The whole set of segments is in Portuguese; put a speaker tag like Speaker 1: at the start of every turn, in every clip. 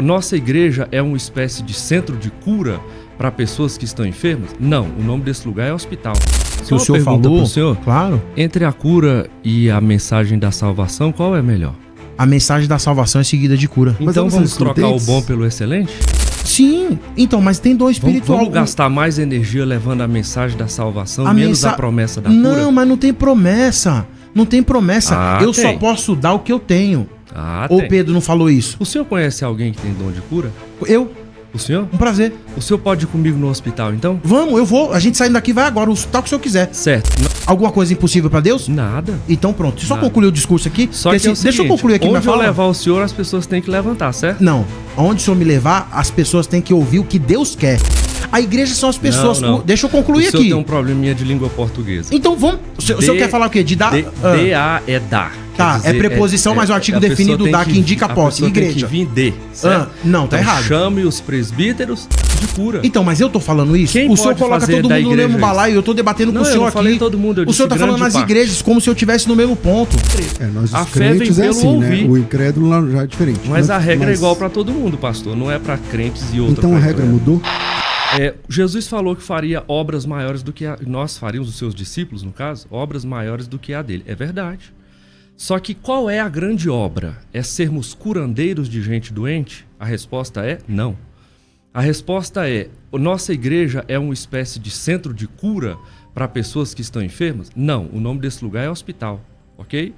Speaker 1: nossa igreja é uma espécie de centro de cura para pessoas que estão enfermas? Não, o nome desse lugar é hospital.
Speaker 2: Se o senhor falou, pro senhor, claro.
Speaker 1: Entre a cura e a mensagem da salvação, qual é melhor?
Speaker 2: A mensagem da salvação é seguida de cura.
Speaker 1: Então vamos trocar o bom pelo excelente?
Speaker 2: Sim, então, mas tem dom espiritual.
Speaker 1: Vamos gastar mais energia levando a mensagem da salvação, menos a promessa da cura?
Speaker 2: Não, mas não tem promessa. Não tem promessa. Eu só posso dar o que eu tenho. Ou o Pedro não falou isso?
Speaker 1: O senhor conhece alguém que tem dom de cura?
Speaker 2: Eu.
Speaker 1: O senhor?
Speaker 2: Um prazer.
Speaker 1: O senhor pode ir comigo no hospital, então?
Speaker 2: Vamos, eu vou. A gente saindo daqui vai agora, o hospital que o senhor quiser.
Speaker 1: Certo.
Speaker 2: Alguma coisa impossível pra Deus?
Speaker 1: Nada.
Speaker 2: Então pronto. Só concluir o discurso aqui.
Speaker 1: Só que
Speaker 2: assim, deixa eu concluir aqui minha fala.
Speaker 1: Onde eu levar o senhor, as pessoas têm que levantar, certo?
Speaker 2: Não. Aonde o senhor me levar, as pessoas têm que ouvir o que Deus quer. A igreja são as pessoas.
Speaker 1: Não.
Speaker 2: Deixa eu concluir aqui. O
Speaker 1: senhor tem um probleminha de língua portuguesa.
Speaker 2: Então vamos. O senhor quer falar o quê? De dar?
Speaker 1: D-A é dar.
Speaker 2: Tá, dizer, é preposição, mas o artigo definido dá que indica a posse. Igreja.
Speaker 1: Tem que vir de, certo?
Speaker 2: Não, tá errado.
Speaker 1: Chame os presbíteros de cura.
Speaker 2: Então, mas eu tô falando isso?
Speaker 1: Quem
Speaker 2: o senhor coloca todo mundo no mesmo balaio, eu tô debatendo com o senhor aqui.
Speaker 1: Falei todo mundo,
Speaker 2: o senhor tá falando nas igrejas como se eu estivesse no mesmo ponto.
Speaker 3: Nós
Speaker 1: a fé vem pelo
Speaker 3: assim,
Speaker 1: ouvir.
Speaker 3: Né? O incrédulo lá já é diferente.
Speaker 1: Mas a regra é igual pra todo mundo, pastor. Não é pra crentes e outra.
Speaker 3: Então a regra mudou?
Speaker 1: Jesus falou que faria obras maiores do que nós faríamos, os seus discípulos, no caso, obras maiores do que a dele. É verdade. Só que qual é a grande obra? É sermos curandeiros de gente doente? A resposta é não. A resposta é, nossa igreja é uma espécie de centro de cura para pessoas que estão enfermas? Não, o nome desse lugar é hospital, ok?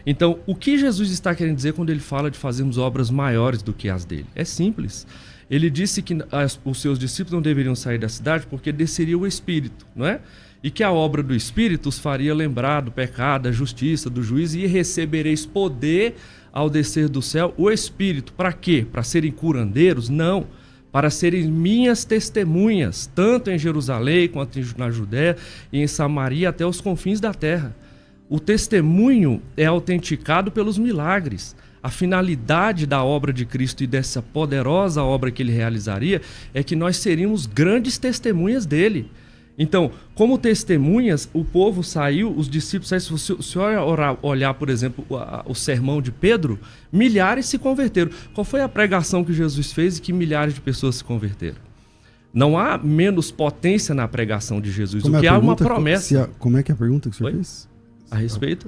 Speaker 1: Então, o que Jesus está querendo dizer quando ele fala de fazermos obras maiores do que as dele? É simples. Ele disse que os seus discípulos não deveriam sair da cidade porque desceria o Espírito, não é? E que a obra do Espírito os faria lembrar do pecado, da justiça, do juízo, e recebereis poder ao descer do céu o Espírito. Para quê? Para serem curandeiros? Não. Para serem minhas testemunhas, tanto em Jerusalém, quanto na Judéia e em Samaria, até os confins da terra. O testemunho é autenticado pelos milagres. A finalidade da obra de Cristo e dessa poderosa obra que ele realizaria é que nós seríamos grandes testemunhas dele. Então, como testemunhas, o povo saiu, os discípulos saíram. Se o senhor olhar, por exemplo, o sermão de Pedro, milhares se converteram. Qual foi a pregação que Jesus fez e que milhares de pessoas se converteram? Não há menos potência na pregação de Jesus, o que há uma promessa.
Speaker 3: Como é que é a pergunta que o senhor fez?
Speaker 1: A respeito?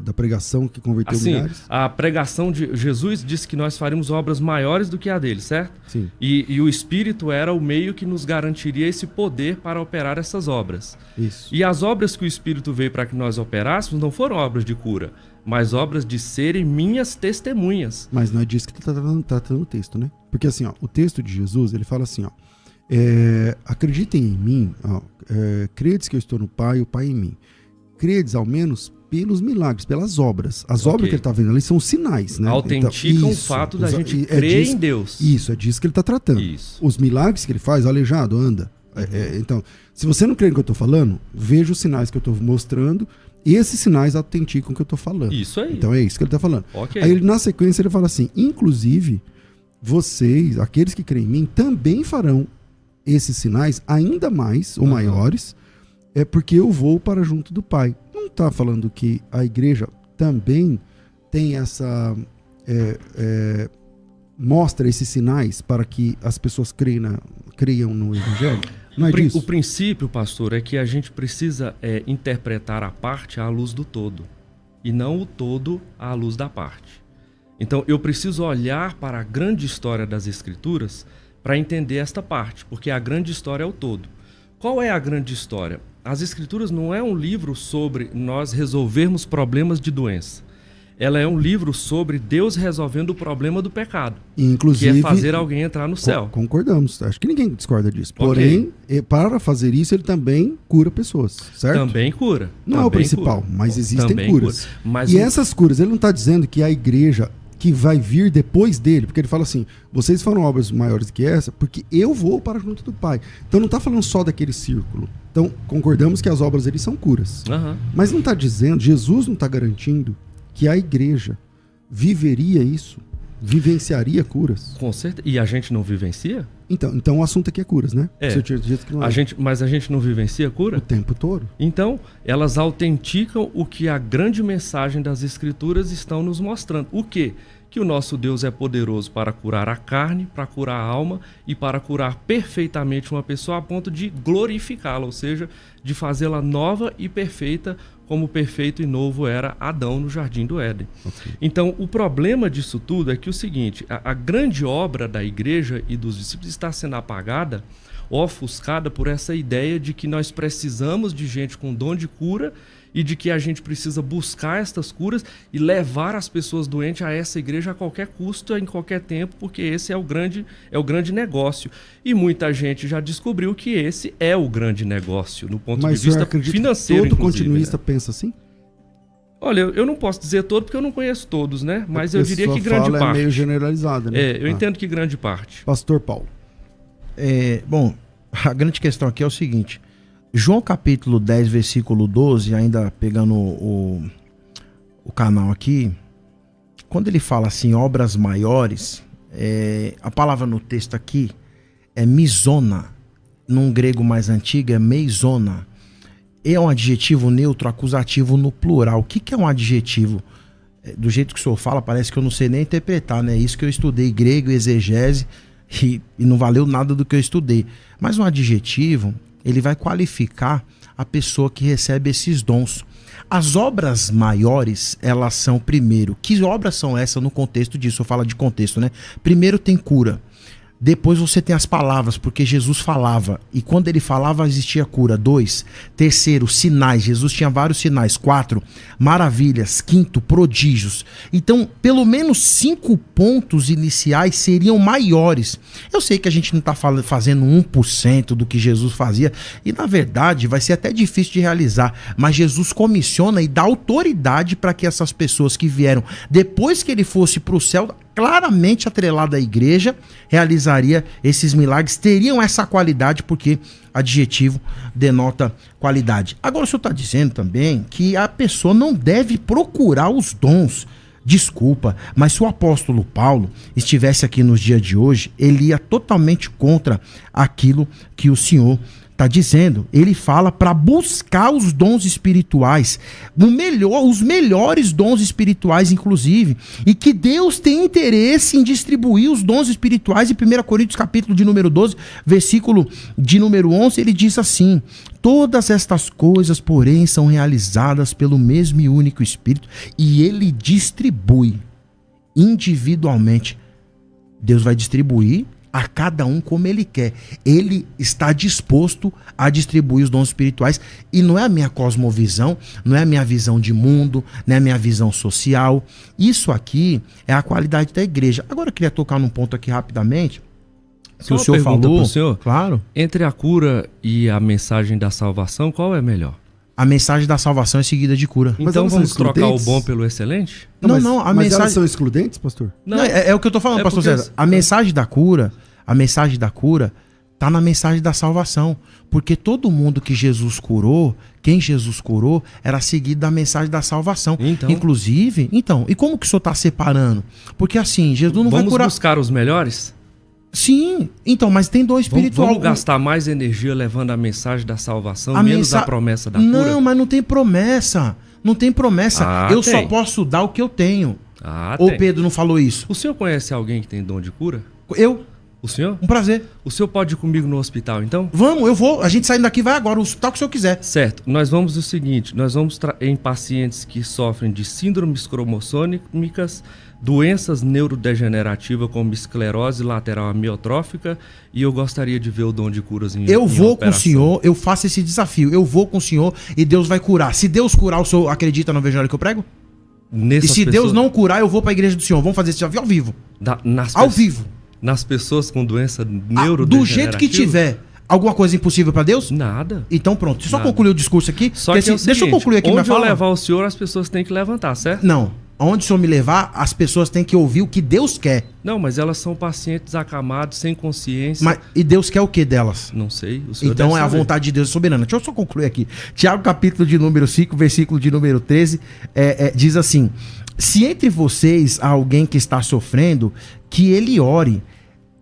Speaker 3: Da pregação que converteu milhares?
Speaker 1: A pregação de Jesus disse que nós faremos obras maiores do que a dele, certo?
Speaker 3: Sim.
Speaker 1: E o Espírito era o meio que nos garantiria esse poder para operar essas obras.
Speaker 3: Isso.
Speaker 1: E as obras que o Espírito veio para que nós operássemos não foram obras de cura, mas obras de serem minhas testemunhas.
Speaker 3: Mas não é disso que está tratando o texto, né? Porque assim, ó, o texto de Jesus, ele fala assim, ó, acreditem em mim, credes que eu estou no Pai, o Pai em mim. Credes ao menos pelos milagres, pelas obras. As obras que ele está vendo ali são sinais, né?
Speaker 1: Autenticam então, o fato da gente crer em Deus.
Speaker 3: Isso, é disso que ele está tratando.
Speaker 1: Isso.
Speaker 3: Os milagres que ele faz, aleijado, anda. Então, se você não crê no que eu estou falando, veja os sinais que eu estou mostrando e esses sinais autenticam o que eu estou falando.
Speaker 1: Isso aí.
Speaker 3: Então é isso que ele está falando.
Speaker 1: Okay.
Speaker 3: Aí na sequência ele fala assim, inclusive, vocês, aqueles que creem em mim, também farão esses sinais ainda mais ou maiores, porque eu vou para junto do Pai. Não está falando que a igreja também tem essa... mostra esses sinais para que as pessoas creiam no Evangelho? Não é disso?
Speaker 1: O princípio, pastor, é que a gente precisa interpretar a parte à luz do todo e não o todo à luz da parte. Então, eu preciso olhar para a grande história das Escrituras para entender esta parte, porque a grande história é o todo. Qual é a grande história? As Escrituras não é um livro sobre nós resolvermos problemas de doença. Ela é um livro sobre Deus resolvendo o problema do pecado.
Speaker 3: Inclusive,
Speaker 1: que é fazer alguém entrar no céu.
Speaker 3: Concordamos. Acho que ninguém discorda disso. Porém, para fazer isso, ele também cura pessoas, certo?
Speaker 1: Também cura.
Speaker 3: Não
Speaker 1: também
Speaker 3: é o principal,
Speaker 1: cura.
Speaker 3: mas existem
Speaker 1: também
Speaker 3: curas.
Speaker 1: Cura. Mas
Speaker 3: e essas curas, ele não está dizendo que a igreja que vai vir depois dele, porque ele fala assim, vocês farão obras maiores que essa, porque eu vou para junto do Pai. Então não está falando só daquele círculo. Então concordamos que as obras dele são curas. Mas não está dizendo, Jesus não está garantindo que a igreja viveria isso, vivenciaria curas.
Speaker 1: Com certeza. E a gente não vivencia?
Speaker 3: Então o assunto aqui é curas, né?
Speaker 1: Você tinha dito que não é. Mas a gente não vivencia cura?
Speaker 3: O tempo todo.
Speaker 1: Então, elas autenticam o que a grande mensagem das Escrituras estão nos mostrando. O quê? que o nosso Deus é poderoso para curar a carne, para curar a alma e para curar perfeitamente uma pessoa a ponto de glorificá-la, ou seja, de fazê-la nova e perfeita, como perfeito e novo era Adão no Jardim do Éden. Okay. Então, o problema disso tudo é que o seguinte, a grande obra da igreja e dos discípulos está sendo apagada, ofuscada por essa ideia de que nós precisamos de gente com dom de cura e de que a gente precisa buscar estas curas e levar as pessoas doentes a essa igreja a qualquer custo, em qualquer tempo, porque esse é o grande negócio. E muita gente já descobriu que esse é o grande negócio, no ponto de vista financeiro.
Speaker 3: Todo continuista pensa assim?
Speaker 1: Olha, eu não posso dizer todo porque eu não conheço todos, né? Mas eu diria que grande parte.
Speaker 3: É meio generalizada, né?
Speaker 1: Eu entendo que grande parte.
Speaker 3: Pastor Paulo.
Speaker 2: Bom, a grande questão aqui é o seguinte... João capítulo 10, versículo 12, ainda pegando o canal aqui, quando ele fala assim, obras maiores, a palavra no texto aqui é misona, num grego mais antigo é meizona, é um adjetivo neutro acusativo no plural. O que é um adjetivo? Do jeito que o senhor fala, parece que eu não sei nem interpretar, né? Isso que eu estudei grego e exegese e não valeu nada do que eu estudei. Mas um adjetivo... ele vai qualificar a pessoa que recebe esses dons. As obras maiores, elas são, primeiro, que obras são essas no contexto disso? Eu falo de contexto, né? Primeiro tem cura. Depois você tem as palavras, porque Jesus falava. E quando ele falava, existia cura. 2. Terceiro, sinais. Jesus tinha vários sinais. 4. Maravilhas. 5. Prodígios. Então, pelo menos 5 pontos iniciais seriam maiores. Eu sei que a gente não está fazendo 1% do que Jesus fazia. E, na verdade, vai ser até difícil de realizar. Mas Jesus comissiona e dá autoridade para que essas pessoas que vieram depois que ele fosse para o céu... claramente atrelada à igreja, realizaria esses milagres, teriam essa qualidade, porque adjetivo denota qualidade. Agora o senhor está dizendo também que a pessoa não deve procurar os dons. Desculpa, mas se o apóstolo Paulo estivesse aqui nos dias de hoje, ele ia totalmente contra aquilo que o senhor está dizendo. Ele fala para buscar os dons espirituais, os melhores dons espirituais, inclusive, e que Deus tem interesse em distribuir os dons espirituais. Em 1 Coríntios capítulo de número 12, versículo de número 11, ele diz assim: todas estas coisas, porém, são realizadas pelo mesmo e único Espírito, e ele distribui individualmente. Deus vai distribuir a cada um como ele quer. Ele está disposto a distribuir os dons espirituais, e não é a minha cosmovisão, não é a minha visão de mundo, não é a minha visão social. Isso aqui é a qualidade da igreja. Agora eu queria tocar num ponto aqui rapidamente, que o senhor falou.
Speaker 1: Pro senhor,
Speaker 2: claro.
Speaker 1: Entre a cura e a mensagem da salvação, qual é melhor?
Speaker 2: A mensagem da salvação é seguida de cura.
Speaker 1: Então vamos trocar o bom pelo excelente?
Speaker 3: Mas elas são excludentes, pastor?
Speaker 2: Não, é o que eu tô falando, pastor César. A mensagem da cura tá na mensagem da salvação. Porque todo mundo que Jesus curou, quem Jesus curou, era seguido da mensagem da salvação. Inclusive, e como que o senhor tá separando? Porque assim, Jesus não vai curar...
Speaker 1: Vamos buscar os melhores?
Speaker 2: Sim, mas tem dom espiritual.
Speaker 1: Vamos gastar mais energia levando a mensagem da salvação, menos a promessa da cura?
Speaker 2: Não, mas não tem promessa. Não tem promessa. Só posso dar o que eu tenho. Ou Pedro não falou isso?
Speaker 1: O senhor conhece alguém que tem dom de cura?
Speaker 2: Eu.
Speaker 1: O senhor?
Speaker 2: Um prazer.
Speaker 1: O senhor pode ir comigo no hospital, então?
Speaker 2: Vamos, eu vou. A gente saindo daqui vai agora, o hospital que o senhor quiser.
Speaker 1: Certo. Nós vamos o seguinte, nós vamos em pacientes que sofrem de síndromes cromossômicas, doenças neurodegenerativas como esclerose lateral amiotrófica, e eu gostaria de ver o dom de curas em
Speaker 2: Eu vou com o senhor, eu faço esse desafio. Eu vou com o senhor e Deus vai curar. Se Deus curar, o senhor acredita no evangelho que eu prego? E se Deus não curar, eu vou para a igreja do senhor. Vamos fazer esse desafio ao vivo. Ao vivo.
Speaker 1: Nas pessoas com doença neurodegenerativa?
Speaker 2: Do jeito que tiver. Alguma coisa impossível para Deus?
Speaker 1: Nada.
Speaker 2: Então pronto. Deixa eu só concluir o discurso aqui.
Speaker 1: Só que
Speaker 2: assim, deixa eu concluir aqui minha fala.
Speaker 1: Onde eu levar o senhor, as pessoas têm que levantar, certo?
Speaker 2: Não. Onde o senhor me levar, as pessoas têm que ouvir o que Deus quer.
Speaker 1: Não, mas elas são pacientes acamados, sem consciência.
Speaker 2: E Deus quer o que delas?
Speaker 1: Não sei. O senhor
Speaker 2: então é a vontade de Deus soberana. Deixa eu só concluir aqui. Tiago capítulo de número 5, versículo de número 13, diz assim: se entre vocês há alguém que está sofrendo, que ele ore.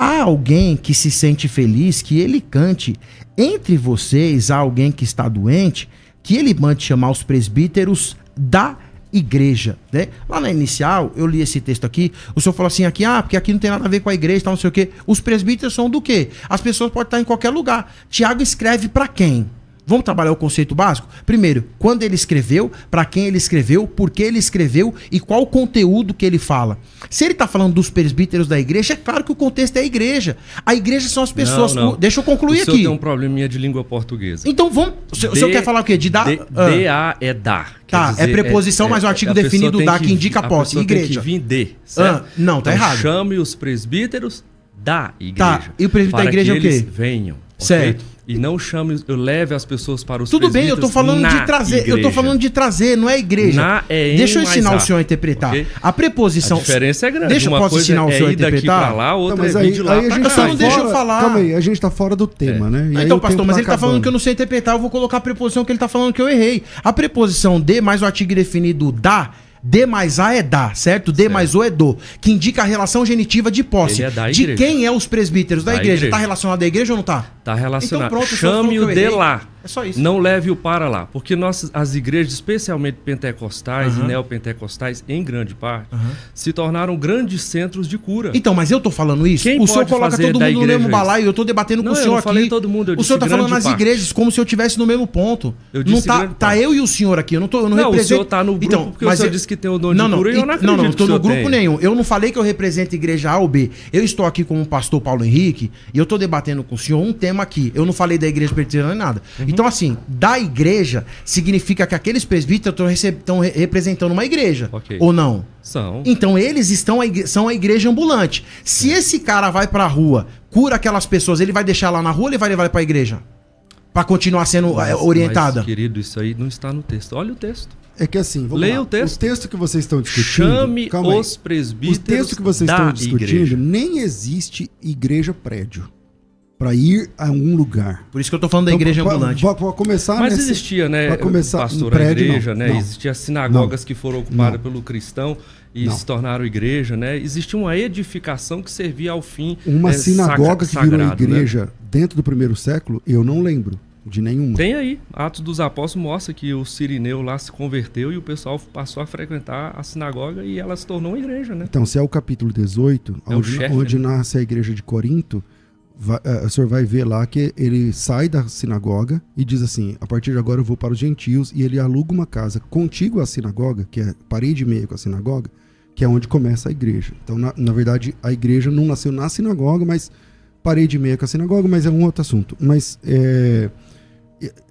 Speaker 2: Há alguém que se sente feliz, que ele cante. Entre vocês há alguém que está doente, que ele mande chamar os presbíteros da igreja, né? Lá na inicial, eu li esse texto aqui, o senhor falou assim aqui, porque aqui não tem nada a ver com a igreja, tal, não sei o quê. Os presbíteros são do quê? As pessoas podem estar em qualquer lugar. Tiago escreve para quem? Vamos trabalhar o conceito básico? Primeiro, quando ele escreveu, para quem ele escreveu, por que ele escreveu e qual o conteúdo que ele fala. Se ele está falando dos presbíteros da igreja, é claro que o contexto é a igreja. A igreja são as pessoas.
Speaker 1: Não.
Speaker 2: Deixa eu concluir aqui.
Speaker 1: O senhor tem um probleminha de língua portuguesa.
Speaker 2: Então vamos. O senhor quer falar o quê? De dar?
Speaker 1: DA é dar.
Speaker 2: Tá, é preposição, mas o artigo definido dá que indica a posse. Igreja.
Speaker 1: Tem que vir de, certo?
Speaker 2: Não, tá
Speaker 1: então,
Speaker 2: errado.
Speaker 1: Chame os presbíteros da igreja.
Speaker 2: Tá, e o presbítero da igreja é o quê?
Speaker 1: Eles venham.
Speaker 2: Certo.
Speaker 1: Okay? E não chame, leve as pessoas para os
Speaker 2: Tudo bem, eu tô falando de trazer.
Speaker 1: Igreja.
Speaker 2: Eu tô falando de trazer, não é igreja.
Speaker 1: Na é
Speaker 2: Deixa eu ensinar o senhor a interpretar.
Speaker 1: Okay?
Speaker 2: A preposição.
Speaker 1: A diferença é grande.
Speaker 2: Deixa eu posso ensinar o senhor a interpretar?
Speaker 1: Pra lá, outra
Speaker 3: mas
Speaker 1: é vir de lá
Speaker 3: aí a gente
Speaker 1: pra cá.
Speaker 3: tá
Speaker 2: deixa eu
Speaker 3: fora-
Speaker 2: falar.
Speaker 3: Calma aí, a gente tá fora do tema, né? E aí
Speaker 2: Então,
Speaker 3: o
Speaker 2: pastor,
Speaker 3: tempo
Speaker 2: mas
Speaker 3: tá
Speaker 2: ele tá falando
Speaker 3: acabando.
Speaker 2: que eu não sei interpretar, eu vou colocar a preposição que ele tá falando que eu errei. A preposição de mais o artigo definido da, de mais a é da, certo? De mais o é do, que indica a relação genitiva de posse.
Speaker 1: Ele é da
Speaker 2: de
Speaker 1: igreja.
Speaker 2: quem é os presbíteros da
Speaker 1: Da
Speaker 2: igreja?
Speaker 1: igreja.
Speaker 2: Tá relacionado à igreja ou não tá?
Speaker 1: Tá relacionado.
Speaker 2: Então pronto, o senhor falou
Speaker 1: Chame-o
Speaker 2: que eu
Speaker 1: de
Speaker 2: errei.
Speaker 1: lá.
Speaker 2: É só isso.
Speaker 1: Não leve-o para lá. Porque as igrejas, especialmente pentecostais e neopentecostais, em grande parte, se tornaram grandes centros de cura.
Speaker 2: Então, mas eu tô falando isso?
Speaker 1: Quem
Speaker 2: O senhor
Speaker 1: pode
Speaker 2: coloca
Speaker 1: fazer
Speaker 2: todo
Speaker 1: da
Speaker 2: mundo no mesmo
Speaker 1: igreja
Speaker 2: balaio, eu tô debatendo
Speaker 1: Não,
Speaker 2: com o
Speaker 1: eu
Speaker 2: senhor
Speaker 1: não
Speaker 2: aqui.
Speaker 1: falei todo mundo, eu
Speaker 2: o
Speaker 1: disse
Speaker 2: senhor tá falando
Speaker 1: grande
Speaker 2: nas
Speaker 1: parte.
Speaker 2: igrejas como se eu estivesse no mesmo ponto.
Speaker 1: Eu
Speaker 2: Não
Speaker 1: disse
Speaker 2: tá,
Speaker 1: grande
Speaker 2: tá
Speaker 1: parte.
Speaker 2: eu e o senhor aqui, eu não
Speaker 1: Não,
Speaker 2: represento.
Speaker 1: o senhor tá no grupo porque o senhor disse que tem o dom de cura e eu não acredito
Speaker 2: não
Speaker 1: que
Speaker 2: tô
Speaker 1: o
Speaker 2: no
Speaker 1: senhor
Speaker 2: grupo
Speaker 1: tem.
Speaker 2: nenhum. Eu não falei que eu represento a igreja A ou B. Eu estou aqui com o pastor Paulo Henrique e eu tô debatendo com o senhor um tema aqui. Eu não falei da igreja presbiteriana nem nada. Então, assim, da igreja significa que aqueles presbíteros estão representando uma igreja.
Speaker 1: Ok.
Speaker 2: Ou não?
Speaker 1: São.
Speaker 2: Então eles são a igreja ambulante. Se esse cara vai pra rua, cura aquelas pessoas, ele vai deixar lá na rua ou ele vai levar pra igreja? Pra continuar sendo orientada?
Speaker 1: Mas, querido, isso aí não está no texto. Olha o texto.
Speaker 3: É que assim, vamos
Speaker 1: Leia
Speaker 3: lá.
Speaker 1: o texto.
Speaker 3: O texto que vocês estão discutindo...
Speaker 1: Chame
Speaker 3: calma aí.
Speaker 1: os presbíteros
Speaker 3: O texto que vocês
Speaker 1: da
Speaker 3: estão discutindo,
Speaker 1: igreja.
Speaker 3: nem existe igreja prédio para ir a um lugar.
Speaker 2: Por isso que eu tô falando da igreja ambulante.
Speaker 3: Para começar
Speaker 1: Mas
Speaker 3: nessa-
Speaker 1: existia, né,
Speaker 3: pra começar,
Speaker 1: pastor,
Speaker 3: um prédio,
Speaker 1: a igreja,
Speaker 3: não,
Speaker 1: né?
Speaker 3: não.
Speaker 1: Existia sinagogas
Speaker 3: Não.
Speaker 1: que foram ocupadas
Speaker 3: Não.
Speaker 1: pelo cristão e
Speaker 3: Não.
Speaker 1: se tornaram igreja, né? Existia uma edificação que servia ao fim
Speaker 3: Uma sinagoga que virou
Speaker 1: sagrado,
Speaker 3: igreja
Speaker 1: né?
Speaker 3: dentro do primeiro século, eu não lembro de nenhuma.
Speaker 1: Tem aí, Atos dos Apóstolos mostra que o Cirineu lá se converteu e o pessoal passou a frequentar a sinagoga e ela se tornou uma igreja, né?
Speaker 3: Então, se é o capítulo 18,
Speaker 1: É o chefe,
Speaker 3: onde
Speaker 1: né?
Speaker 3: nasce a igreja de Corinto, o senhor vai ver lá que ele sai da sinagoga e diz assim, a partir de agora eu vou para os gentios, e ele aluga uma casa contígua à sinagoga, que é parede e meia com a sinagoga, que é onde começa a igreja. Então, na verdade, a igreja não nasceu na sinagoga, mas parede e meia com a sinagoga, mas é um outro assunto. Mas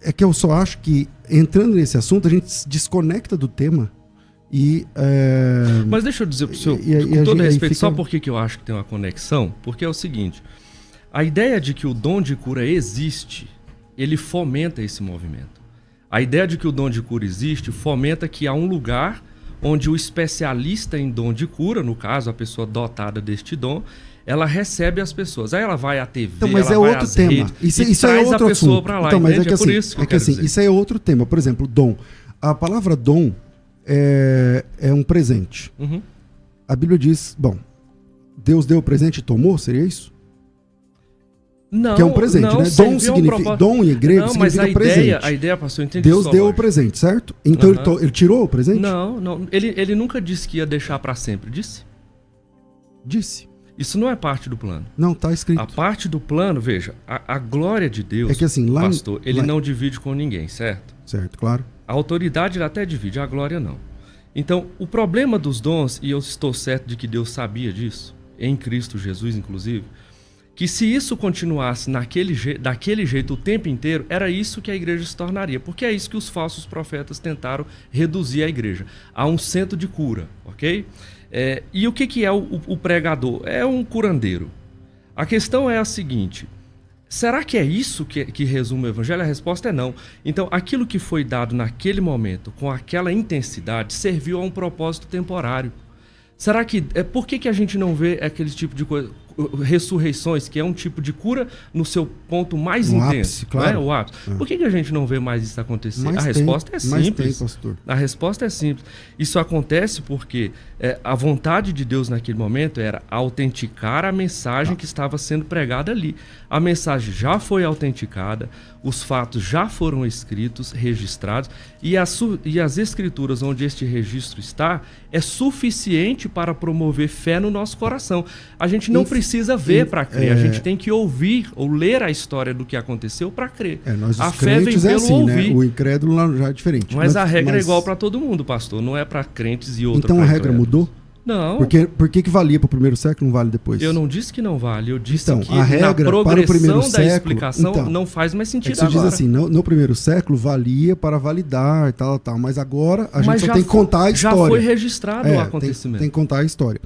Speaker 3: é que eu só acho que, entrando nesse assunto, a gente se desconecta do tema e...
Speaker 1: Mas deixa eu dizer pro senhor,
Speaker 3: E- e
Speaker 1: com
Speaker 3: a
Speaker 1: todo
Speaker 3: gente-
Speaker 1: respeito,
Speaker 3: aí fica-
Speaker 1: só porque que eu acho que tem uma conexão, porque é o seguinte, a ideia de que o dom de cura existe, ele fomenta esse movimento. A ideia de que o dom de cura existe fomenta que há um lugar onde o especialista em dom de cura, no caso, a pessoa dotada deste dom, ela recebe as pessoas. Aí ela vai à TV,
Speaker 3: Então, mas
Speaker 1: ela
Speaker 3: é
Speaker 1: vai
Speaker 3: outro
Speaker 1: às
Speaker 3: tema.
Speaker 1: redes
Speaker 3: Isso
Speaker 1: e
Speaker 3: é
Speaker 1: traz
Speaker 3: outro
Speaker 1: a pessoa
Speaker 3: assunto.
Speaker 1: para lá,
Speaker 3: Então, mas
Speaker 1: entende?
Speaker 3: é que
Speaker 1: por
Speaker 3: assim,
Speaker 1: isso que eu quero dizer.
Speaker 3: isso é outro tema. Por exemplo, dom. A palavra dom é um presente.
Speaker 1: Uhum.
Speaker 3: A Bíblia diz, bom, Deus deu o presente e tomou, seria isso?
Speaker 1: Não,
Speaker 3: Que é um presente,
Speaker 1: não,
Speaker 3: né?
Speaker 1: serviu
Speaker 3: Dom
Speaker 1: um
Speaker 3: significa,
Speaker 1: propósito.
Speaker 3: dom em igreja
Speaker 1: Não, mas
Speaker 3: significa
Speaker 1: a ideia,
Speaker 3: presente.
Speaker 1: a ideia, pastor, eu entendi
Speaker 3: Deus
Speaker 1: sua
Speaker 3: deu o
Speaker 1: lógica.
Speaker 3: presente, certo? Então
Speaker 1: Aham.
Speaker 3: ele tirou o presente?
Speaker 1: Não, ele nunca disse que ia deixar para sempre, disse?
Speaker 3: Disse.
Speaker 1: Isso não é parte do plano.
Speaker 3: Não, tá escrito.
Speaker 1: A parte do plano, veja, a glória de Deus,
Speaker 3: É que assim, lá em-
Speaker 1: pastor, ele
Speaker 3: lá-
Speaker 1: não divide com ninguém, certo?
Speaker 3: Certo, claro.
Speaker 1: A autoridade ele até divide, a glória não. Então, o problema dos dons, e eu estou certo de que Deus sabia disso, em Cristo Jesus, inclusive, que se isso continuasse daquele jeito o tempo inteiro, era isso que a igreja se tornaria. Porque é isso que os falsos profetas tentaram reduzir a igreja. A um centro de cura, ok? E o que é o pregador? É um curandeiro. A questão é a seguinte: será que é isso que resume o evangelho? A resposta é não. Então, aquilo que foi dado naquele momento, com aquela intensidade, serviu a um propósito temporário. Será que... por que a gente não vê aquele tipo de coisa? ressurreições, que é um tipo de cura no seu ponto mais
Speaker 3: No
Speaker 1: intenso.
Speaker 3: ápice, claro.
Speaker 1: Não é? O ápice. Por que a gente não vê mais isso acontecer?
Speaker 3: Mas
Speaker 1: A
Speaker 3: tem,
Speaker 1: resposta é
Speaker 3: mas
Speaker 1: simples.
Speaker 3: tem, pastor.
Speaker 1: A resposta é simples. Isso acontece porque a vontade de Deus naquele momento era autenticar a mensagem que estava sendo pregada ali. A mensagem já foi autenticada, os fatos já foram escritos, registrados, e as escrituras onde este registro está é suficiente para promover fé no nosso coração. A gente não precisa ver para crer, a gente tem que ouvir ou ler a história do que aconteceu para crer.
Speaker 3: Nós,
Speaker 1: a
Speaker 3: os
Speaker 1: fé vem
Speaker 3: crentes,
Speaker 1: pelo
Speaker 3: assim,
Speaker 1: ouvir.
Speaker 3: né? O incrédulo lá já é diferente.
Speaker 1: Mas a regra é igual para todo mundo, pastor. Não é para crentes e outra
Speaker 3: Então
Speaker 1: pra
Speaker 3: a regra
Speaker 1: incrédulos.
Speaker 3: mudou?
Speaker 1: Não.
Speaker 3: Por que valia para o primeiro século e não vale depois?
Speaker 1: Eu não disse que não vale. Eu disse
Speaker 3: Então,
Speaker 1: que
Speaker 3: a regra
Speaker 1: na
Speaker 3: para o
Speaker 1: progressão
Speaker 3: primeiro
Speaker 1: da
Speaker 3: século,
Speaker 1: explicação
Speaker 3: então,
Speaker 1: não faz mais sentido
Speaker 3: você
Speaker 1: agora.
Speaker 3: diz assim, no primeiro século valia para validar, tal, mas agora a gente
Speaker 1: Mas
Speaker 3: só
Speaker 1: já
Speaker 3: tem que contar a
Speaker 1: Já
Speaker 3: história.
Speaker 1: foi registrado o acontecimento.
Speaker 3: Tem que contar a história.